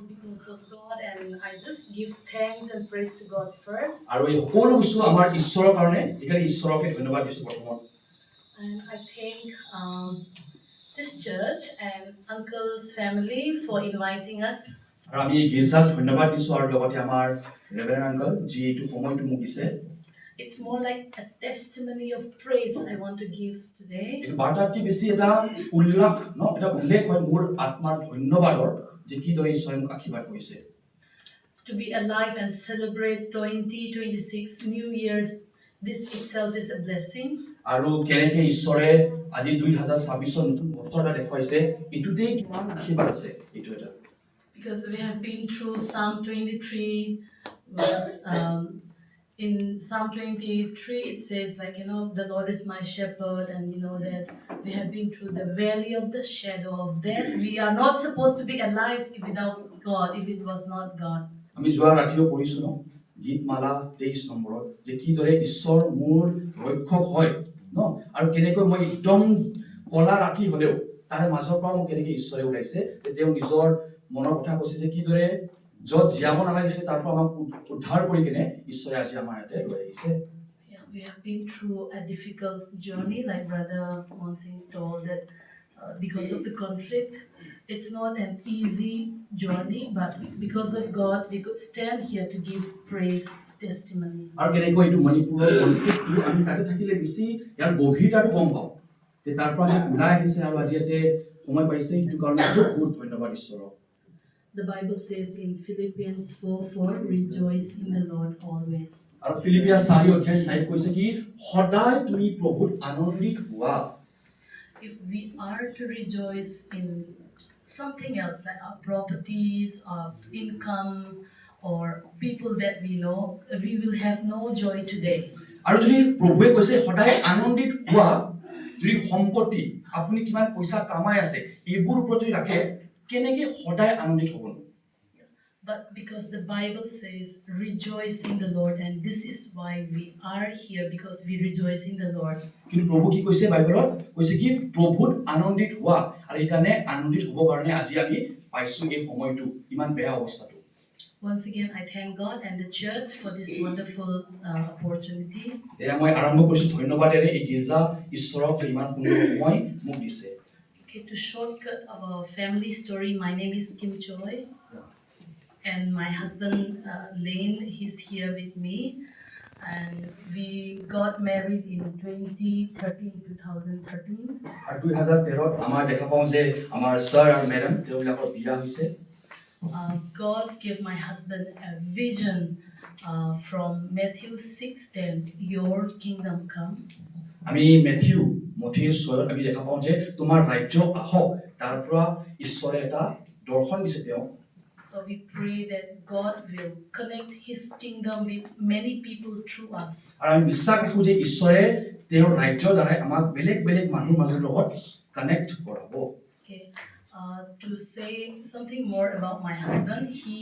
Because of God, and I just give thanks and praise to God first. আৰু এই সকলো বস্তু আমাৰ ঈশ্বৰৰ কাৰণে এইকাৰণে ঈশ্বৰকে ধন্যবাদ দিছোঁ প্ৰথমত And I thank this church and uncle's family for inviting us. আৰু আমি এই গীৰ্জাক ধন্যবাদ দিছোঁ আৰু লগতে আমাৰ ৰেভাৰেণ্ড আংকল যি এইটো সময়টো মোক দিছে It's more like a testimony of praise I want to give today. এই বাৰ্তাতকৈ বেছি এটা উল্লেখ এটা উল্লেখ হয় মোৰ আত্মাৰ ধন্যবাদৰ যে কিদৰে ঈশ্বৰে মোক আশীৰ্বাদ কৰিছে To be alive and celebrate 2026 New Year's, this itself is a blessing. আৰু কেনেকৈ ঈশ্বৰে আজি 2026 নতুন বছৰ এটা দেখুৱাইছে এইটোতেই কিমান আশীৰ্বাদ আছে এইটো এটা Because we have been through Psalm 23 was in Psalm 23 it says the Lord is my shepherd, and that we have been through the valley of the shadow of death. We are not supposed to be alive without God, if it was not God. আমি যোৱা ৰাতিও পঢ়িছো ন গীতমালা 23 নম্বৰত যে কিদৰে ঈশ্বৰ মোৰ ৰক্ষক হয় ন আৰু কেনেকৈ মই একদম কলা ৰাতি হলেও তাৰে মাজৰ পৰা মোক কেনেকৈ ঈশ্বৰে ওলাইছে যে তেওঁ নিজৰ মনৰ কথা কৈছে যে কিদৰে য'ত জীয়াব নালাগিছে তাৰ পৰা আমাক উদ্ধাৰ কৰি কিনে ঈশ্বৰে আজি আমাৰ ইয়াতে লৈ আহিছে We have been through a difficult journey, like Brother Monsing told that because of the conflict, it's not an easy journey, but because of God, we could stand here to give praise testimony. আৰু কেনেকৈ এইটো মণিপুৰৰ কনফ্লিক্টটো আমি তাতে থাকিলে বেছি ইয়াৰ গভীৰতাটো গম পাওঁ যে তাৰ পৰা আমি ওলাই আহিছে আৰু আজি ইয়াতে সময় পাইছে সেইটো কাৰণে বহুত ধন্যবাদ ঈশ্বৰক The Bible says in Philippians 4:4, rejoice in the Lord always. আৰু ফিলিপিয়া 4 অধ্যায় 4 কৈছে কি সদায় তুমি প্ৰভুত আনন্দিত হোৱা If we are to rejoice in something else like our properties, our income, or people that we know, we will have no joy today. আৰু যদি প্ৰভুৱে কৈছে সদায় আনন্দিত হোৱা যদি সম্পত্তি আপুনি কিমান পইচা কামাই আছে এইবোৰ ওপৰত যদি ৰাখে কেনেকৈ সদায় আনন্দিত হ'ব But because the Bible says rejoice in the Lord, and this is why we are here, because we rejoice in the Lord. কিন্তু প্ৰভু কি কৈছে বাইবেলত কৈছে কি প্ৰভুত আনন্দিত হোৱা আৰু এইকাৰণে আনন্দিত হ'ব কাৰণে আজি আমি পাইছো এই সময়টো ইমান বেয়া অৱস্থাটো Once again, I thank God and the church for this wonderful opportunity. মই আৰম্ভ কৰিছো ধন্যবাদেৰে এই গীৰ্জা ঈশ্বৰক যে ইমান সুন্দৰ সময় মোক দিছে Okay, to shortcut our family story, my name is Kim Choi. And my husband Lane, he's here with me, and we got married in 2013. আৰু 2013 আমাৰ দেখা পাওঁ যে আমাৰ স্যাৰ আৰু মেডাম তেওঁলোকৰ বিয়া হৈছে God gave my husband a vision from Matthew 6:10, your kingdom come. আমি মথিউ 6 আমি দেখা পাওঁ যে তোমাৰ ৰাজ্য আহক তাৰ পৰা ঈশ্বৰে এটা দৰ্শন দিছে তেওঁ So we pray that God will connect his kingdom with many people through us. আৰু আমি বিশ্বাস ৰাখো যে ঈশ্বৰে তেওঁৰ ৰাজ্যৰ দ্বাৰা আমাক বেলেগ বেলেগ মানুহৰ মাজৰ লগত কানেক্ট কৰাব Okay, to say something more about my husband, he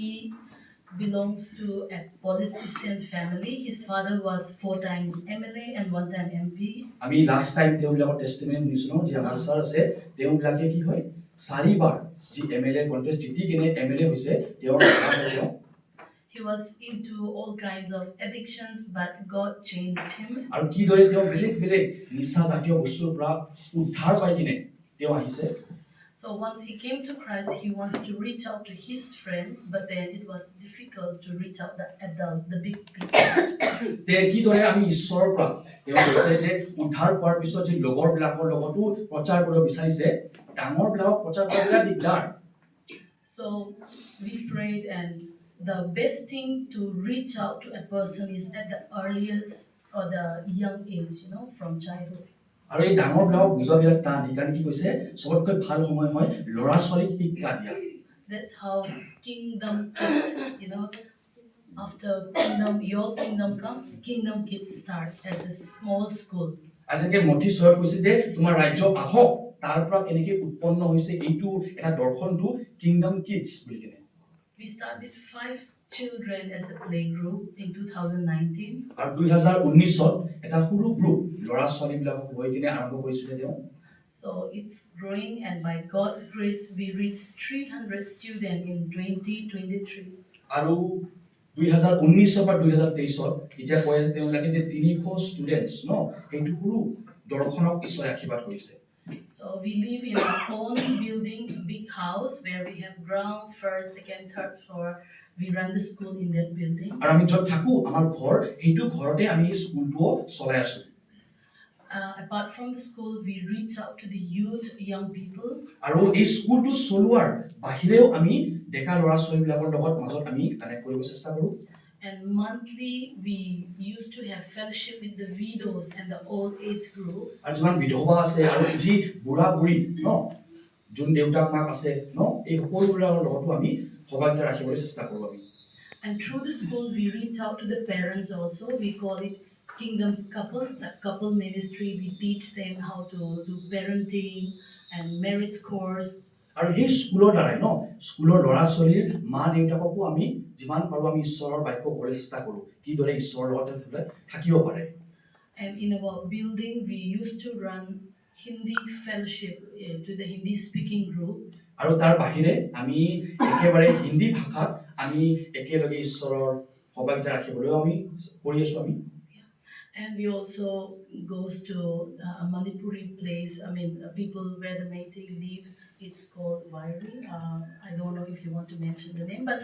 belongs to a politician family. His father was 4 times MLA and 1 time MP. আমি লাস্ট টাইম তেওঁলোকৰ টেষ্টিমনি শুনিছো ন যে আমাৰ স্যাৰ আছে তেওঁলোকে কি হয় 4 বাৰ যি এমএলএ কন্টেস্ট জিতি কিনে এমএলএ হৈছে তেওঁৰ He was into all kinds of addictions, but God changed him. আৰু কি দৰে তেওঁ বেলেগ বেলেগ নিচা জাতীয় বস্তুৰ পৰা উদ্ধাৰ পাই কিনে তেওঁ আহিছে So once he came to Christ, he wants to reach out to his friends, but then it was difficult to reach out the big people. তে কি দৰে আমি ঈশ্বৰৰ পৰা তেওঁ কৈছে যে উদ্ধাৰ পোৱাৰ পিছত যে লগৰবিলাকৰ লগতো প্ৰচাৰ কৰিব বিচাৰিছে ডাঙৰ বিলাকক প্ৰচাৰ কৰিবলৈ দিগদাৰ So we prayed, and the best thing to reach out to a person is at the earliest or the young age, from childhood. আৰু এই ডাঙৰ বিলাকক বুজাবিলাক টান সেইকাৰণে কি কৈছে সবতকৈ ভাল সময় হয় ল'ৰা ছোৱালীক শিক্ষা দিয়া That's how kingdom kids, after your kingdom come, kingdom kids start as a small school. যেনেকৈ মথি 6 কৈছে যে তোমাৰ ৰাজ্য আহক তাৰ পৰা কেনেকৈ উৎপন্ন হৈছে এইটো এটা দৰ্শনটো কিংডম কিডছ বুলি কিনে We started 5 children as a play group in 2019. আৰু 2019 ত এটা সৰু গ্ৰুপ ল'ৰা ছোৱালীবিলাকক লৈ কিনে আৰম্ভ কৰিছিলে তেওঁ So it's growing, and by God's grace, we reached 300 students in 2023. আৰু 2019 বা 2023 এতিয়া কৈ আছে তেওঁলোকে যে 300 ষ্টুডেন্টছ ন সেইটো সৰু দৰ্শনক ঈশ্বৰে আশীৰ্বাদ কৰিছে। So we live in our own building, a big house where we have ground, first, second, third floor. We run the school in that building. আৰু আমি য'ত থাকো আমাৰ ঘৰ সেইটো ঘৰতে আমি স্কুলটো চলাই আছো। Apart from the school, we reach out to the youth, young people. আৰু এই স্কুলটো চলোৱাৰ বাহিৰেও আমি ডেকা ল'ৰা ছোৱালীবিলাকৰ লগত মাজত আমি কানেক্ট কৰিব চেষ্টা কৰোঁ। And monthly, we used to have fellowship with the widows and the old age group. আৰু যিমান বিধৱা আছে আৰু যি বুঢ়া বুঢ়ী ন যোন দেউতাক মাক আছে ন এই সকলোবিলাকৰ লগতো আমি সহযোগিতা ৰাখিবলৈ চেষ্টা কৰোঁ আমি। And through the school, we reach out to the parents also. We call it Kingdom's Couple, a couple ministry. We teach them how to do parenting and marriage course. আৰু সেই স্কুলৰ দ্বাৰাই ন স্কুলৰ ল'ৰা ছোৱালীৰ মা দেউতাককো আমি যিমান পাৰোঁ আমি ঈশ্বৰৰ বাক্য ক'বলৈ চেষ্টা কৰোঁ কিদৰে ঈশ্বৰৰ লগত থাকিব পাৰে। And in our building, we used to run Hindi fellowship to the Hindi speaking group. আৰু তাৰ বাহিৰে আমি একেবাৰে হিন্দী ভাষাত আমি একেলগে ঈশ্বৰৰ সহযোগিতা ৰাখিবলৈও আমি কৰি আছো আমি। And we also goes to a Manipuri place. I mean, people where the Meitei lives. It's called Vairi. I don't know if you want to mention the name, but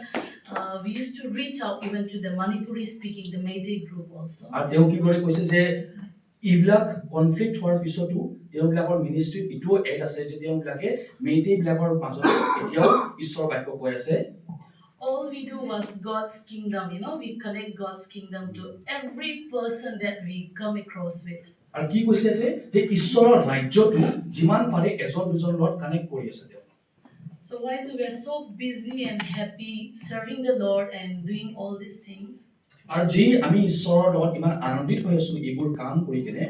we used to reach out even to the Manipuri speaking, the Meitei group also. আৰু তেওঁ কি কৰি কৈছে যে এইবিলাক conflict হোৱাৰ পিছতো তেওঁবিলাকৰ মিনিষ্ট্ৰীত ইটোও এড আছে যে তেওঁবিলাকে মেইটেইবিলাকৰ মাজত এতিয়াও ঈশ্বৰৰ বাক্য কৈ আছে। All we do was God's kingdom, we connect God's kingdom to every person that we come across with. আৰু কি কৈছে যে ঈশ্বৰৰ ৰাজ্যটো যিমান পাৰে এজন দুজনৰ লগত কানেক্ট কৰি আছে তেওঁ। So while we were so busy and happy serving the Lord and doing all these things, আৰু যি আমি ঈশ্বৰৰ লগত ইমান আনন্দিত হৈ আছো এইবোৰ কাম কৰি কেনে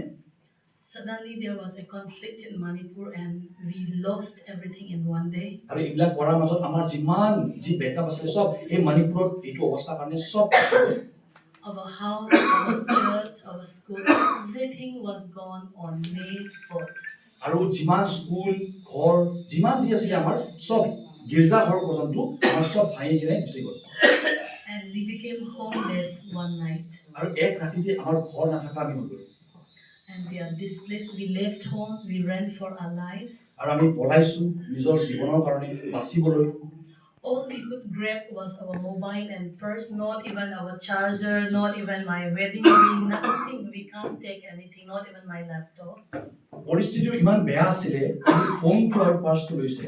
suddenly there was a conflict in Manipur and we lost everything in one day. আৰু এইবিলাক কৰাৰ মাজত আমাৰ যিমান যি বেকআপ আছে সব এই মণিপুৰত এইটো অৱস্থা কাৰণে সব Our house, our church, our school, everything was gone on May 4th. আৰু যিমান স্কুল ঘৰ যিমান যি আছে আমাৰ সব গিৰ্জা ঘৰ পৰ্যন্ত আমাৰ সব ভাঙি কেনে গুচি গ'ল। And we became homeless one night. আৰু এক ৰাতিতে আমাৰ ঘৰ নাথাকা আমি হৈ গ'লো। And we are displaced. We left home. We ran for our lives. আৰু আমি পলাইছো নিজৰ জীৱনৰ কাৰণে বাচিবলৈ। All we could grab was our mobile and purse, not even our charger, not even my wedding ring, nothing. We can't take anything, not even my laptop. পৰিস্থিতিটো ইমান বেয়া আছিলে ফোনটো আৰু পাৰ্চটো লৈছে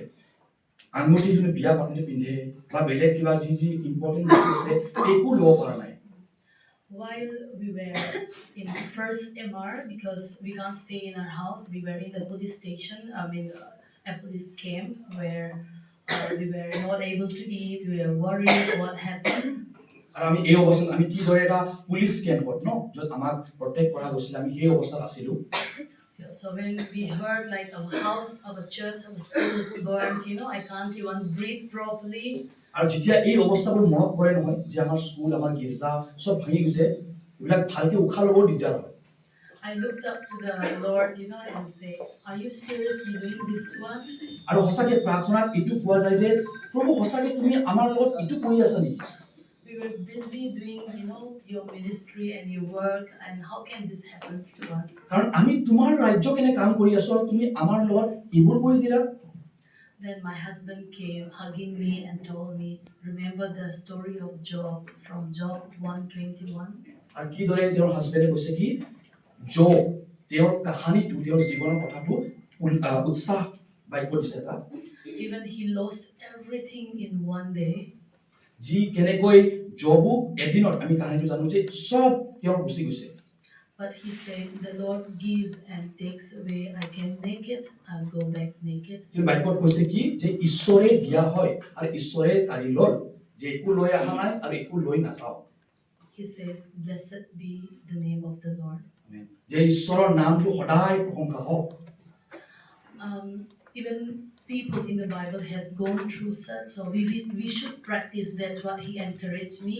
আঙুঠি যোনে বিয়া পাতোতে পিন্ধে বা বেলেগ কিবা যি যি ইম্পৰ্টেণ্ট বস্তু আছে একো ল'ব পৰা নাই। While we were in first MR, because we can't stay in our house, we were in the police station. A police camp where we were not able to eat. We were worried what happened. আৰু আমি এই অৱস্থাত আমি কিদৰে এটা police কেম্পত ন য'ত আমাক প্ৰটেক্ট কৰা গৈছিল আমি সেই অৱস্থাত আছিলো। So when we heard like our house, our church, our school is burned, I can't even breathe properly. আৰু যেতিয়া এই অৱস্থাবোৰ মনত পৰে নহয় যে আমাৰ স্কুল আমাৰ গিৰ্জা সব ভাঙি গৈছে এইবিলাক ভালকে উশাহ ল'ব দিগদাৰ হয়। I looked up to the Lord, and say, "Are you seriously doing this to us?" আৰু সঁচাকে প্ৰাৰ্থনাত এইটো কোৱা যায় যে প্ৰভু সঁচাকে তুমি আমাৰ লগত এইটো কৰি আছা নেকি? We were busy doing, your ministry and your work, and how can this happen to us? কাৰণ আমি তোমাৰ ৰাজ্য কেনে কাম কৰি আছো আৰু তুমি আমাৰ লগত এইবোৰ কৰি দিলা। Then my husband came hugging me and told me, "Remember the story of Job from Job 1:21." আৰু কিদৰে তেওঁৰ হাজবেণ্ডে কৈছে কি জব তেওঁৰ কাহিনীটো তেওঁৰ জীৱনৰ কথাটো উৎসাহ বাক্য দিছে এটা। Even he lost everything in one day. যি কেনেকৈ জবক এদিনত আমি কাহিনীটো জানো যে সব তেওঁৰ গুচি গৈছে। But he said, "The Lord gives and takes away. I can make it. I'll go back naked." কিন্তু বাইবলত কৈছে কি যে ঈশ্বৰে দিয়া হয় আৰু ঈশ্বৰে কাঢ়ি লয় যে একো লৈ অহা নাই আৰু একো লৈ নাযাও। He says, "Blessed be the name of the Lord." যে ঈশ্বৰৰ নামটো সদায় প্ৰশংসা হওক। Even people in the Bible has gone through such, so we should practice. That's what he encouraged me.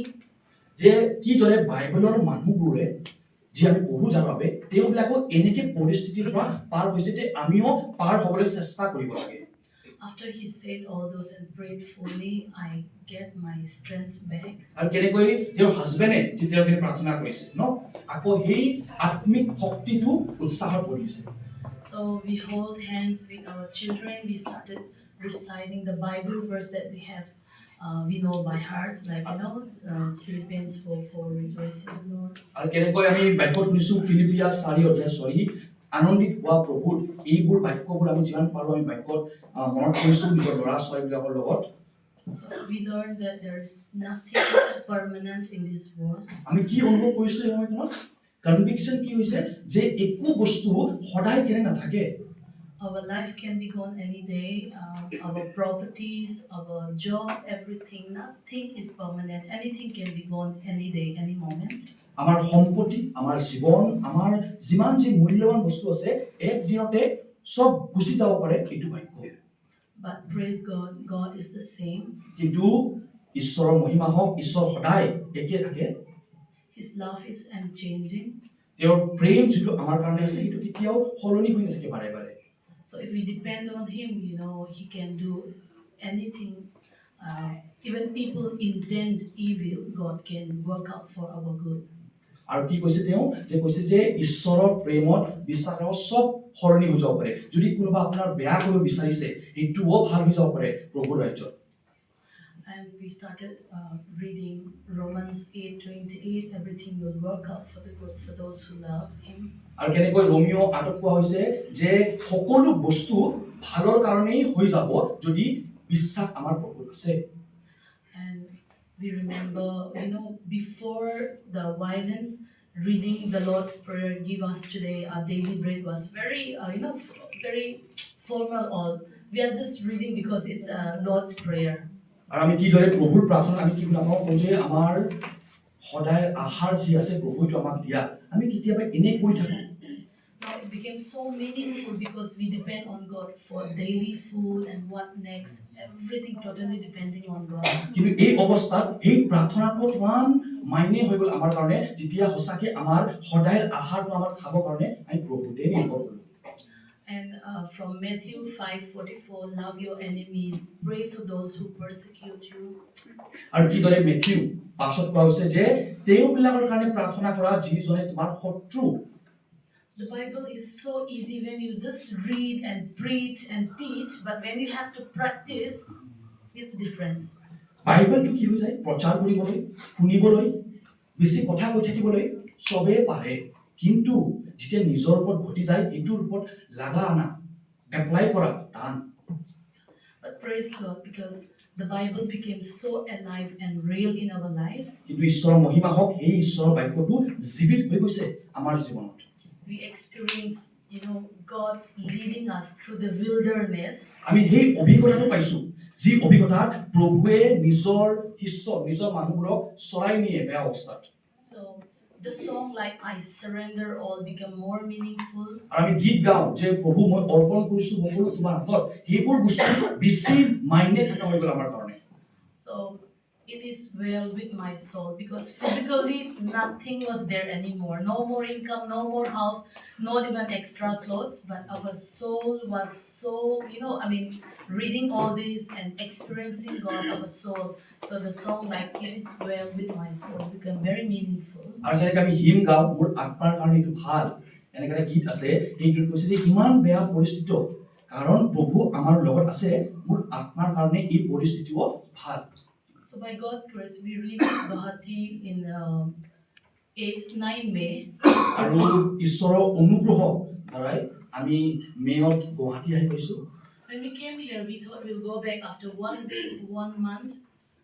যে কিদৰে বাইবেলৰ মানুহবোৰে যি আমি পঢ়ো যাৰ বাবে তেওঁবিলাকো এনেকে পৰিস্থিতিৰ পৰা পাৰ হৈছে যে আমিও পাৰ হ'বলৈ চেষ্টা কৰিব লাগে After he said all those and prayed fully, I get my strength back. আৰু কেনেকৈ তেওঁৰ হাজবেণ্ডে যেতিয়া তেওঁ প্ৰাৰ্থনা কৰিছে ন আকৌ সেই আত্মিক শক্তিটো উৎসাহ কৰিছে So we hold hands with our children. We started reciting the Bible verse that we have. We know by heart, like Philippians 4:4, rejoice in the Lord. আৰু কেনেকৈ আমি বাক্য শুনিছো ফিলিপিয়া 4:6 আনন্দিত হোৱা প্ৰভুত এইবোৰ বাক্যবোৰ আমি যিমান পাৰো আমি বাক্যত মনত কৰিছো নিজৰ ল'ৰা ছোৱালীবিলাকৰ লগত So we learned that there is nothing permanent in this world. আমি কি অনুভৱ কৰিছো এই সময়ত কনভিকশন কি হৈছে যে একো বস্তু সদায় কেনে নাথাকে Our life can be gone any day. Our properties, our job, everything. Nothing is permanent. Anything can be gone any day, any moment. আমাৰ সম্পত্তি আমাৰ জীৱন আমাৰ যিমান যি মূল্যৱান বস্তু আছে এক দিনতে সব গুচি যাব পাৰে এইটো বাক্য But praise God, God is the same. কিন্তু ঈশ্বৰৰ মহিমা হওক ঈশ্বৰ সদায় একে থাকে His love is unchanging. তেওঁৰ প্ৰেম যিটো আমাৰ কাৰণে আছে এইটো কেতিয়াও সলনি হৈ নাথাকে বাৰে বাৰে So if we depend on Him, He can do anything. Even people intend evil, God can work out for our good. আৰু কি কৈছে তেওঁ যে কৈছে যে ঈশ্বৰৰ প্ৰেমত বিশ্বাস কৰা সব সলনি হৈ যাব পাৰে যদি কোনোবা আপোনাৰ বেয়া কৰিব বিচাৰিছে এইটোও ভাল হৈ যাব পাৰে প্ৰভুৰ ৰাজ্যত And we started reading Romans 8:28. Everything will work out for the good for those who love Him. আৰু কেনেকৈ ৰোমিও 8 কোৱা হৈছে যে সকলো বস্তু ভালৰ কাৰণেই হৈ যাব যদি বিশ্বাস আমাৰ প্ৰভুত আছে And we remember, before the violence, reading the Lord's Prayer, give us today our daily bread, was very, very formal. All we are just reading because it's a Lord's Prayer. আৰু আমি কি দৰে প্ৰভুৰ প্ৰাৰ্থনা আমি কি নাম কওঁ যে আমাৰ সদায় আহাৰ যি আছে প্ৰভুটো আমাক দিয়া আমি কেতিয়াবা এনে কৈ থাকো Now it became so meaningful because we depend on God for daily food and what next, everything totally depending on God. কিন্তু এই অৱস্থাত এই প্ৰাৰ্থনাটো ইমান মাইনে হৈ গ'ল আমাৰ কাৰণে যেতিয়া সঁচাকে আমাৰ সদায় আহাৰটো আমাৰ খাব কাৰণে আমি প্ৰভুতে নিৰ্ভৰ কৰো And from Matthew 5:44, love your enemies, pray for those who persecute you. আৰু কি দৰে মেথিউ 5 কোৱা হৈছে যে তেওঁবিলাকৰ কাৰণে প্ৰাৰ্থনা কৰা যিজনে তোমাৰ শত্ৰু The Bible is so easy when you just read and preach and teach, but when you have to practice, it's different. বাইবেলটো কি হৈ যায় প্ৰচাৰ কৰিবলৈ শুনিবলৈ বেছি কথা কৈ থাকিবলৈ সবে পাৰে কিন্তু যেতিয়া নিজৰ ওপৰত ঘটি যায় এইটোৰ ওপৰত লাগা আনা এপ্লাই কৰা টান But praise God, because the Bible became so alive and real in our lives. কিন্তু ঈশ্বৰৰ মহিমা হওক এই ঈশ্বৰৰ বাক্যটো জীৱিত হৈ গৈছে আমাৰ জীৱনত We experience, God's leading us through the wilderness. আমি সেই অভিজ্ঞতাটো পাইছো যি অভিজ্ঞতাত প্ৰভুৱে নিজৰ শিষ্য নিজৰ মানুহবোৰক চৰাই নিয়ে বেয়া অৱস্থাত So the song like I surrender all become more meaningful. আৰু আমি গীত গাওঁ যে প্ৰভু মই অৰ্পণ কৰিছো সকলো তোমাৰ হাতত সেইবোৰ বস্তু বেছি মাইনে থকা হৈ গ'ল আমাৰ কাৰণে So it is well with my soul because physically nothing was there anymore. No more income, no more house, not even extra clothes. But our soul was so, reading all this and experiencing God, our soul. So the song like it is well with my soul become very meaningful. আৰু যেনেকৈ আমি হিম গাওঁ মোৰ আত্মাৰ কাৰণে এইটো ভাল এনেকৈ এটা গীত আছে সেইটোত কৈছে যে ইমান বেয়া পৰিস্থিতি কাৰণ প্ৰভু আমাৰ লগত আছে মোৰ আত্মাৰ কাৰণে এই পৰিস্থিতিও ভাল So by God's grace, we reached Guwahati in 9 May. আৰু ঈশ্বৰৰ অনুগ্ৰহ দ্বাৰাই আমি মেয়ত গুৱাহাটী আহি পাইছো When we came here, we thought we'll go back after 1 week, 1 month.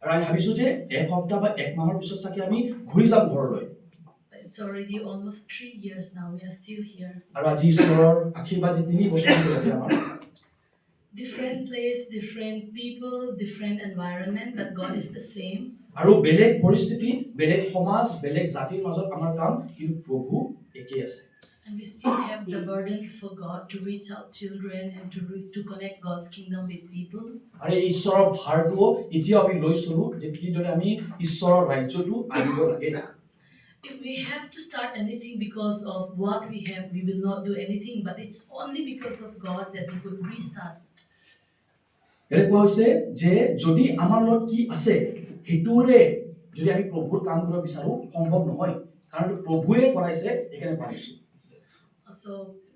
আৰু আমি ভাবিছো যে এক সপ্তাহ বা এক মাহৰ পিছত চাগে আমি ঘূৰি যাম ঘৰলৈ But it's already almost 3 years now. We are still here. আৰু আজি ঈশ্বৰৰ আশীৰ্বাদ 3 বছৰ হৈ গ'ল আমাৰ Different place, different people, different environment, but God is the same. আৰু বেলেগ পৰিস্থিতি বেলেগ সমাজ বেলেগ জাতিৰ মাজত আমাৰ কাম কিন্তু প্ৰভু একেই আছে And we still have the burden for God to reach out children and to connect God's kingdom with people. আৰু এই ঈশ্বৰৰ ভাৰটো এতিয়াও আমি লৈ চলো যে কিদৰে আমি ঈশ্বৰৰ ৰাজ্যটো আনিব লাগে If we have to start anything because of what we have, we will not do anything, but it's only because of God that we could restart. ইয়াতে কোৱা হৈছে যে যদি আমাৰ লগত কি আছে সেইটোৰে যদি আমি প্ৰভুৰ কাম কৰিব বিচাৰো সম্ভৱ নহয় কাৰণ প্ৰভুৱে কৰাইছে সেইকাৰণে পাৰিছো So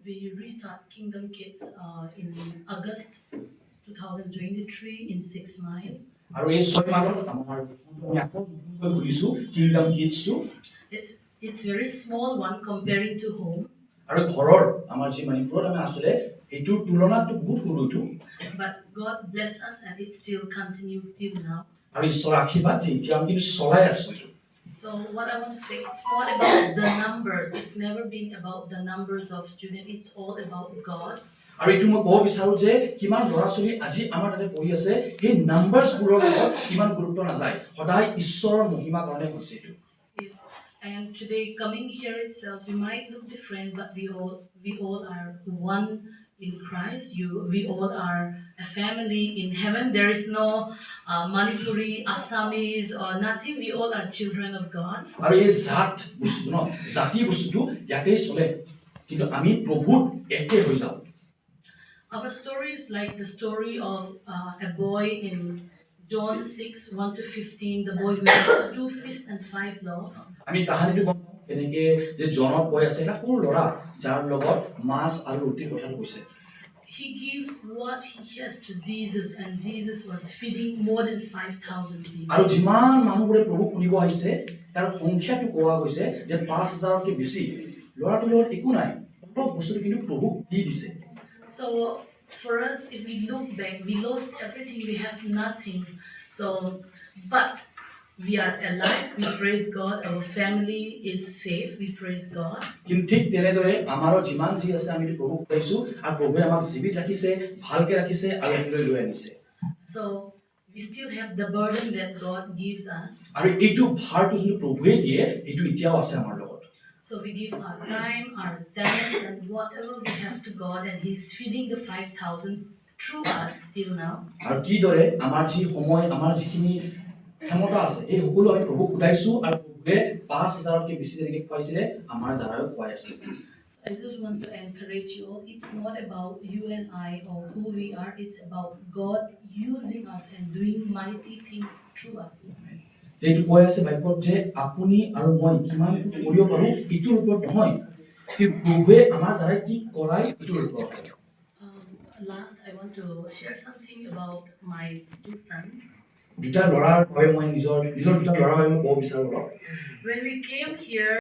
we restart Kingdom Kids in August 2023 in 6 Mile. আৰু এই 6 মাহত আমাৰ আমি আকৌ খুলিছো kingdom কিডছটো It's very small one comparing to home. আৰু ঘৰৰ আমাৰ যি মণিপুৰত আমি আছিলে এইটোৰ তুলনাত বহুত সৰুটো But God bless us and it still continue till now. আৰু ঈশ্বৰৰ আশীৰ্বাদ দি এতিয়া আমি কিন্তু চলাই আছো So what I want to say, it's not about the numbers. It's never been about the numbers of students. It's all about God. আৰু এইটো মই ক'ব বিচাৰো যে কিমান ল'ৰা ছোৱালী আজি আমাৰ তাতে পঢ়ি আছে সেই নাম্বাৰছবোৰৰ লগত ইমান গুৰুত্ব নাযায় সদায় ঈশ্বৰৰ মহিমা কাৰণে হৈছে এইটো Yes. And today coming here itself, we might look different, but we all are one in Christ. We all are a family in heaven. There is no Manipuri, Assamese, or nothing. We all are children of God. আৰু এই জাত বস্তু ন জাতি বস্তুটো ইয়াতেই চলে কিন্তু আমি প্ৰভুত একে হৈ যাওঁ Our story is like the story of a boy in John 6, 1 to 15, the boy who has 2 fish and 5 loaves. আমি কাহিনীটো গম পাওঁ কেনেকে যে জনক কৈ আছে এটা সৰু ল'ৰা যাৰ লগত মাছ আৰু ৰুটিৰ কথাটো কৈছে He gives what he has to Jesus, and Jesus was feeding more than 5,000 people. আৰু যিমান মানুহবোৰে প্ৰভু শুনিব আহিছে তাৰ সংখ্যাটো কোৱা গৈছে যে 5,000তকৈ বেছি ল'ৰাটোৰ লগত একো নাই অলপ বস্তুটো কিন্তু প্ৰভুক দি দিছে So for us, if we look back, we lost everything, we have nothing. So, but we are alive, we praise God, our family is safe, we praise God. কিন্তু ঠিক তেনেদৰে আমাৰো যিমান যি আছে আমি প্ৰভুক পাইছো আৰু প্ৰভুৱে আমাক জীৱিত ৰাখিছে ভালকে ৰাখিছে আৰু একেলৈ লৈ আনিছে So we still have the burden that God gives us. আৰু এইটো ভাৰটো যোনটো প্ৰভুৱে দিয়ে এইটো এতিয়াও আছে আমাৰ লগত So we give our time, our talents, and whatever we have to God, and He's feeding the 5,000 through us till now. আৰু কিদৰে আমাৰ যি সময় আমাৰ যিখিনি ক্ষমতা আছে এই সকলো আমি প্ৰভুক উঠাইছো আৰু প্ৰভুৱে 5,000তকৈ বেছি যেনেকৈ খুৱাইছিলে আমাৰ দ্বাৰাও খুৱাই আছে So I just want to encourage you all. It's not about you and I or who we are. It's about God using us and doing mighty things through us. এইটো কৈ আছে বাইবলত যে আপুনি আৰু মই কিমান কৰিব পাৰো ইটোৰ ওপৰত নহয় কিন্তু প্ৰভুৱে আমাৰ দ্বাৰা কি কৰাই ইটোৰ ওপৰত Last, I want to share something about my 2 sons. দুটা ল'ৰাৰ বাবে মই নিজৰ দুটা ল'ৰাৰ বাবে মই ক'ব বিচাৰো When we came here,